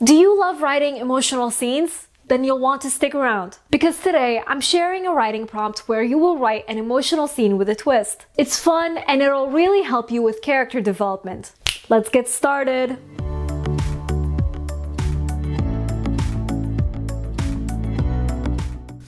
Do you love writing emotional scenes? Then you'll want to stick around. Because today, I'm sharing a writing prompt where you will write an emotional scene with a twist. It's fun and it'll really help you with character development. Let's get started!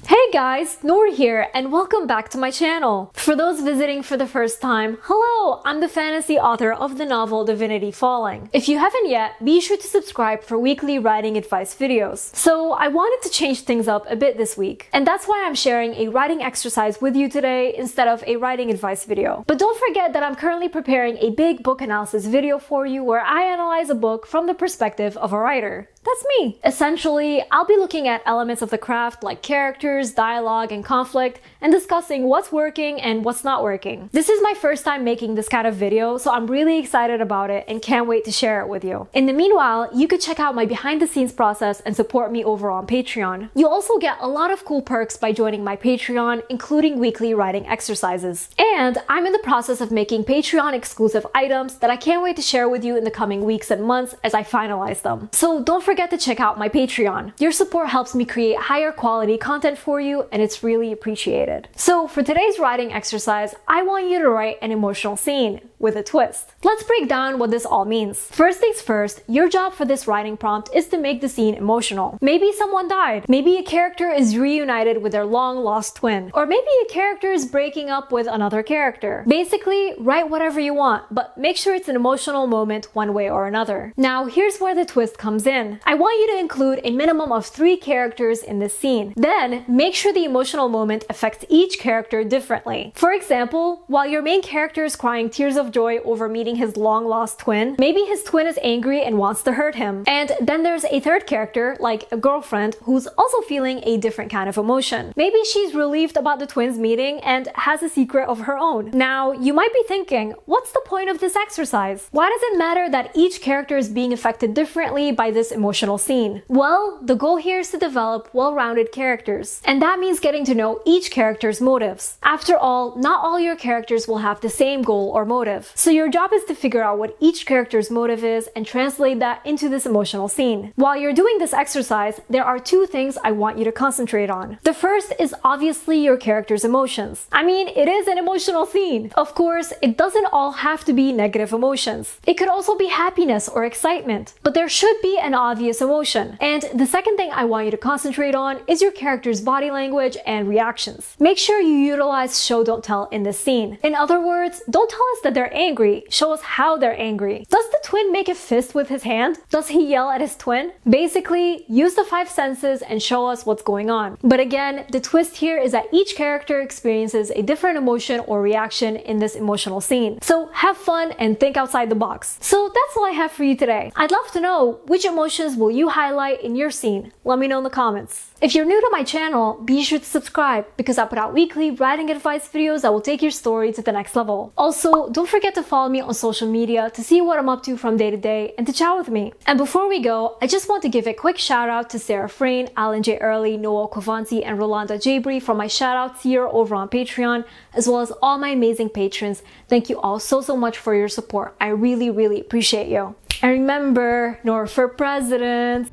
Hey guys, Nour here and welcome back to my channel. For those visiting for the first time, hello! I'm the fantasy author of the novel Divinity Falling. If you haven't yet, be sure to subscribe for weekly writing advice videos. So I wanted to change things up a bit this week, and that's why I'm sharing a writing exercise with you today instead of a writing advice video. But don't forget that I'm currently preparing a big book analysis video for you where I analyze a book from the perspective of a writer. That's me! Essentially, I'll be looking at elements of the craft like characters, dialogue, and conflict, and discussing what's working and what's not working. This is my first time making this kind of video, so I'm really excited about it and can't wait to share it with you. In the meanwhile, you could check out my behind the scenes process and support me over on Patreon. You'll also get a lot of cool perks by joining my Patreon, including weekly writing exercises. And I'm in the process of making Patreon exclusive items that I can't wait to share with you in the coming weeks and months as I finalize them. So don't forget to check out my Patreon. Your support helps me create higher quality content for you and it's really appreciated. So for today's writing exercise, I want you to write an emotional scene with a twist. Let's break down what this all means. First things first, your job for this writing prompt is to make the scene emotional. Maybe someone died. Maybe a character is reunited with their long lost twin. Or maybe a character is breaking up with another character. Basically, write whatever you want, but make sure it's an emotional moment one way or another. Now, here's where the twist comes in. I want you to include a minimum of 3 characters in this scene. Then, make sure the emotional moment affects each character differently. For example, while your main character is crying tears of joy over meeting his long-lost twin, maybe his twin is angry and wants to hurt him. And then there's a third character, like a girlfriend, who's also feeling a different kind of emotion. Maybe she's relieved about the twins meeting and has a secret of her own. Now, you might be thinking, what's the point of this exercise? Why does it matter that each character is being affected differently by this emotional scene? Well, the goal here is to develop well-rounded characters, and that means getting to know each character's motives. After all, not all your characters will have the same goal or motive. So your job is to figure out what each character's motive is and translate that into this emotional scene. While you're doing this exercise, there are 2 things I want you to concentrate on. The first is obviously your character's emotions. I mean, it is an emotional scene. Of course, it doesn't all have to be negative emotions. It could also be happiness or excitement, but there should be an obvious emotion. And the second thing I want you to concentrate on is your character's body language and reactions. Make sure you utilize show don't tell in this scene. In other words, don't tell us that they're angry, show us how they're angry. Does the twin make a fist with his hand? Does he yell at his twin? Basically, use the 5 senses and show us what's going on. But again, the twist here is that each character experiences a different emotion or reaction in this emotional scene. So have fun and think outside the box. So that's all I have for you today. I'd love to know, which emotions will you highlight in your scene? Let me know in the comments. If you're new to my channel, be sure to subscribe because I put out weekly writing advice videos that will take your story to the next level. Also, don't forget to follow me on social media to see what I'm up to from day to day and to chat with me. And before we go, I just want to give a quick shout out to Sarah Frayne, Alan J. Early, Noel Kovanti, and Rolanda Jabri for my shout outs here over on Patreon, as well as all my amazing patrons. Thank you all so much for your support. I really appreciate you. And remember, Nour for president!